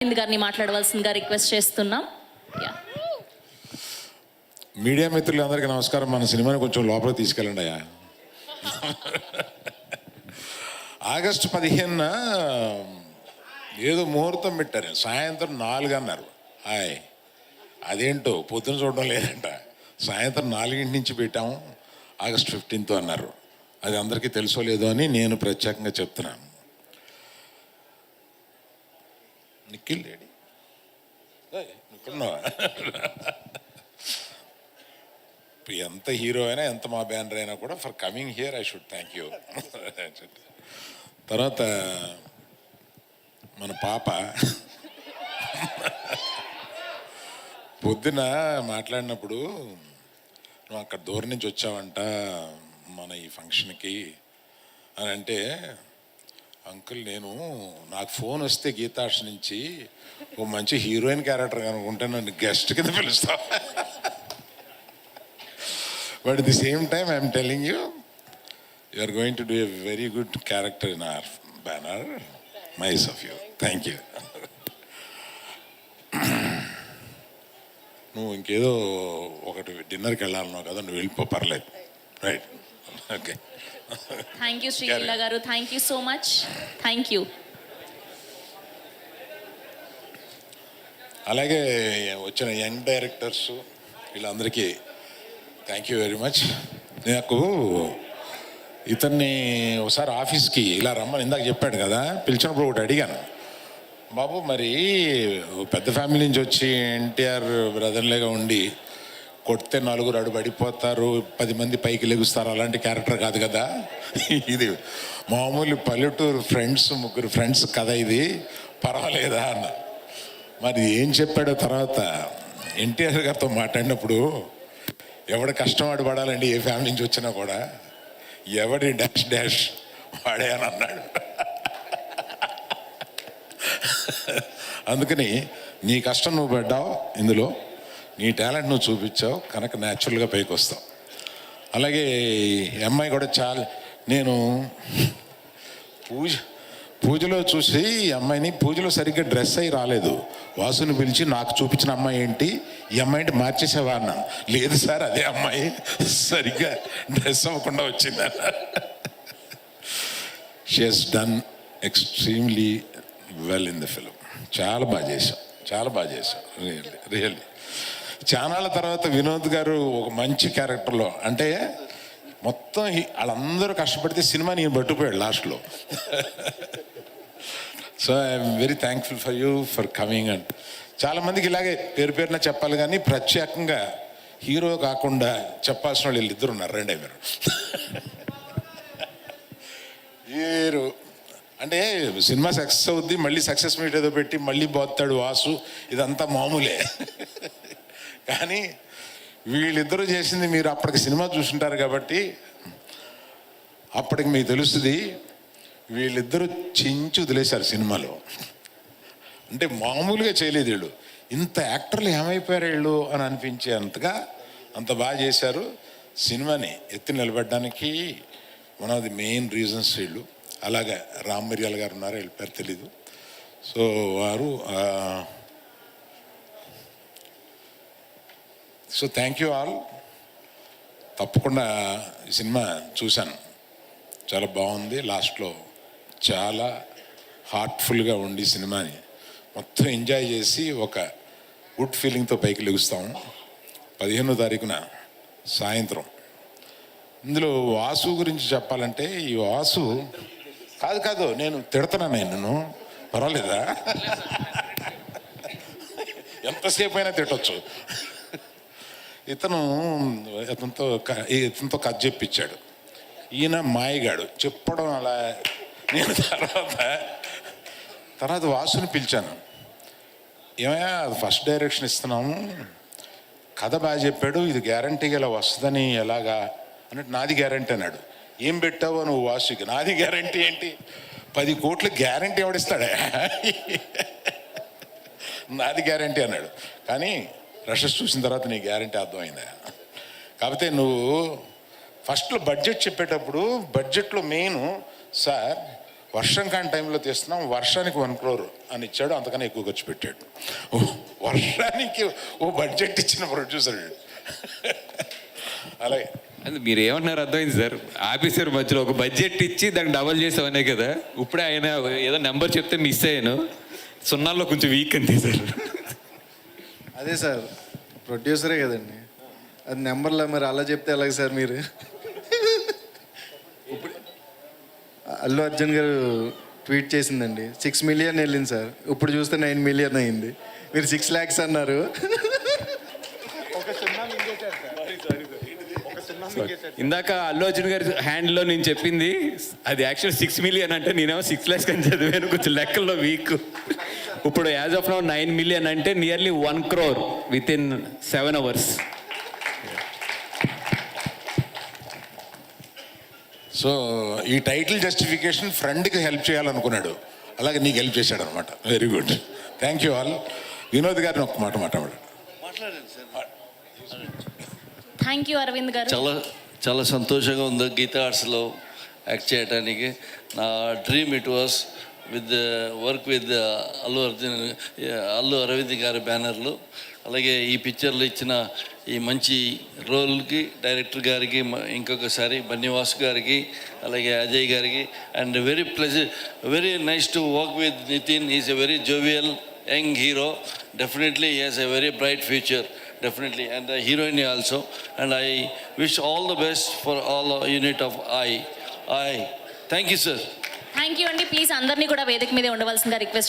గారిని మాట్లాడవలసిందిగా రిక్వెస్ట్ చేస్తున్నాం. మీడియా మిత్రులందరికీ నమస్కారం. మన సినిమాని కొంచెం లోపలికి తీసుకెళ్ళండి అయ్యా. ఆగస్టు 15న ఏదో ముహూర్తం పెట్టారు, సాయంత్రం 4 అన్నారు. అదేంటో పొద్దున చూడడం లేదంట, సాయంత్రం 4 నుంచి పెట్టాము, ఆగస్ట్ 15th అన్నారు. అది అందరికీ తెలుసో లేదో అని నేను ప్రత్యేకంగా చెప్తున్నాను. నిఖిల్ లేడీ నువ్వున్నావా? ఎంత హీరో అయినా, ఎంత మా బ్యానర్ అయినా కూడా for coming here I should thank you. తర్వాత మన పాప పొద్దున మాట్లాడినప్పుడు, నువ్వు అక్కడ దూరం నుంచి వచ్చావంట మన ఈ ఫంక్షన్కి అని అంటే, అంకుల్ నాకు ఫోన్ వస్తే గీతాష్ నుంచి ఓ మంచి హీరోయిన్ క్యారెక్టర్ కనుకుంటే నన్ను గెస్ట్ కింద పిలుస్తా. But at the same time I am telling you, you are going to do a very good character in our banner. Nice of you. Thank you. నువ్వు ఇంకేదో ఒకటి డిన్నర్కి వెళ్ళాలన్నావు కదా, నువ్వు వెళ్ళిపో, పర్లేదు. Right, okay. Thank you Sreeleela garu, thank you so much. Thank you. అలాగే వచ్చిన యంగ్ డైరెక్టర్స్ వీళ్ళందరికీ థ్యాంక్ యూ వెరీ మచ్. నాకు ఇతన్ని ఒకసారి ఆఫీస్కి ఇలా రమ్మని ఇందాక చెప్పాడు కదా, పిలిచినప్పుడు ఒకటి అడిగాను, బాబు మరి పెద్ద ఫ్యామిలీ నుంచి వచ్చి ఎన్టీఆర్ బ్రదర్లేగా ఉండి కొడితే 4 అడుపడిపోతారు, 10 మంది పైకి లెగుస్తారు, అలాంటి క్యారెక్టర్ కాదు కదా ఇది, మామూలు పల్లెటూరు ఫ్రెండ్స్, 3 ఫ్రెండ్స్ కథ, ఇది పర్వాలేదా అన్న. మరి ఏం చెప్పాడో తర్వాత ఎన్టీఆర్ గారితో మాట్లాడినప్పుడు, ఎవడ కష్టం పడాలండి ఏ ఫ్యామిలీ నుంచి వచ్చినా కూడా, ఎవడి డాష్ డాష్ వాడే అని అన్నాడు. అందుకని నీ కష్టం నువ్వు పడ్డావు, ఇందులో నీ టాలెంట్ నువ్వు చూపించావు కనుక న్యాచురల్గా పైకి వస్తావు. అలాగే అమ్మాయి కూడా చాలా, నేను పూజలో చూసి అమ్మాయిని, పూజలో సరిగ్గా డ్రెస్ అయ్యి రాలేదు, వాసుని పిలిచి నాకు చూపించిన అమ్మాయి ఏంటి, ఈ అమ్మాయిని మార్చేసేవా అన్నాను. లేదు సార్, అదే అమ్మాయి సరిగ్గా డ్రెస్ అవ్వకుండా వచ్చింది. She has done extremely well in the film. చాలా బాగా చేశాం రియల్లీ. చానాళ్ళ తర్వాత వినోద్ గారు ఒక మంచి క్యారెక్టర్లో, అంటే మొత్తం వాళ్ళందరూ కష్టపడితే సినిమా నేను పట్టుకుపోయాడు లాస్ట్లో. So I'm very thankful for you for coming. And చాలామందికి ఇలాగే పేరున చెప్పాలి, కానీ ప్రత్యేకంగా హీరో కాకుండా చెప్పాల్సిన వాళ్ళు వీళ్ళిద్దరు ఉన్నారు. రండి మీరు. వీరు అంటే సినిమా సక్సెస్ అవుద్ది, మళ్ళీ సక్సెస్ మీట్ ఏదో పెట్టి మళ్ళీ పోతాడు వాసు, ఇదంతా మామూలే. కానీ వీళ్ళిద్దరూ చేసింది మీరు అప్పటికి సినిమా చూసుంటారు కాబట్టి అప్పటికి మీకు తెలుస్తుంది, వీళ్ళిద్దరూ చించి వదిలేశారు సినిమాలో. అంటే మామూలుగా చేయలేదు వీళ్ళు, ఇంత యాక్టర్లు ఏమైపోయారు వీళ్ళు అని అనిపించే అంతగా అంత బాగా చేశారు. సినిమాని ఎత్తి నిలబెట్టడానికి one of the main reasons వీళ్ళు. అలాగే రామ్ మిరియాల గారు ఉన్నారు, వీళ్ళ పేరు తెలీదు. సో వారు, సో థ్యాంక్ యూ ఆల్. తప్పకుండా ఈ సినిమా చూశాను, చాలా బాగుంది. లాస్ట్లో చాలా హార్ట్ఫుల్గా ఉండి సినిమాని మొత్తం ఎంజాయ్ చేసి ఒక గుడ్ ఫీలింగ్తో పైకి లెగుస్తాము. 15వ తారీఖున సాయంత్రం. ఇందులో వాసు గురించి చెప్పాలంటే, ఈ వాసు కాదు నేను తిడుతున్నాను, నేను పర్వాలేదా, ఎంతసేపు అయినా తిట్టచ్చు. ఇతనితో కథ చెప్పించాడు. ఈయన మాయగాడు చెప్పడం అలా. నేను తర్వాత వాసుని పిలిచాను, ఏమయ్యా ఫస్ట్ డైరెక్షన్ ఇస్తున్నాము, కథ బాగా చెప్పాడు, ఇది గ్యారంటీగా ఇలా వస్తుందని ఎలాగా అన్నట్టు, నాది గ్యారంటీ అన్నాడు. ఏం పెట్టావో నువ్వు వాసుకి? నాది గ్యారంటీ ఏంటి, 10 కోట్లు గ్యారంటీ ఎవడిస్తాడా, నాది గ్యారంటీ అన్నాడు. కానీ రషెస్ చూసిన తర్వాత నీ గ్యారంటీ అర్థమైందా. కాకపోతే నువ్వు ఫస్ట్లో బడ్జెట్ చెప్పేటప్పుడు, బడ్జెట్లో మెయిన్ సార్ వర్షం కాని టైంలో తీస్తున్నాం, వర్షానికి 1 crore అని ఇచ్చాడు, అంతకన్నా ఎక్కువ ఖర్చు పెట్టాడు. వర్షానికి బడ్జెట్ ఇచ్చిన ప్రొడ్యూసర్. అలాగే అది మీరు ఏమన్నారు అర్థమైంది సార్. ఆఫీసర్ మధ్యలో ఒక బడ్జెట్ ఇచ్చి దాన్ని డబల్ చేసామనే కదా. ఇప్పుడే ఆయన ఏదో నెంబర్ చెప్తే మిస్ అయ్యాను, సున్నాల్లో కొంచెం వీక్ అంతే సార్. అదే సార్, ప్రొడ్యూసరే కదండి, అది నెంబర్లో మరి అలా చెప్తే ఎలాగ సార్ మీరు? ఇప్పుడు అల్లు అర్జున్ గారు ట్వీట్ చేసిందండి, 6 million వెళ్ళింది సార్, ఇప్పుడు చూస్తే 9 million అయింది. మీరు 6 lakhs అన్నారు. ఇందాక అల్లు అర్జున్ గారి హ్యాండ్లో నేను చెప్పింది అది యాక్చువల్ 6 million అంటే నేనేమో 6 lakhs అని చదివాను, కొంచెం లెక్కల్లో వీక్. ఇప్పుడు యాజ్ ఆఫ్ నౌ 9 million అంటే nearly 1 crore with in 7 hours. So ఈ టైటిల్ జస్టిఫికేషన్ ఫ్రెండ్కి హెల్ప్ చేయాలనుకున్నాడు, అలాగే నీకు హెల్ప్ చేశాడు అనమాట. Very good, thank you all. Vinod గారిని ఒక్క మాట మాట్లాడాడు. థ్యాంక్ యూ అరవింద్ గారు. చాలా చాలా సంతోషంగా ఉంది గీతా ఆర్ట్స్లో యాక్ట్ చేయడానికి. నా dream it was with work with Allu Aravind గారి బ్యానర్లు. అలాగే ఈ పిక్చర్లో ఇచ్చిన ఈ మంచి రోల్కి డైరెక్టర్ గారికి ఇంకొకసారి బన్నివాస్ గారికి అలాగే అజయ్ గారికి and very nice to work with Nithin. Is a very jovial young hero. Definitely he has a very bright future, definitely, and the heroine also. And I wish all the best for all unit of I. Thank you, sir. Thank you అండి. Please అందరినీ కూడా వేదిక మీద ఉండవలసిందిగా request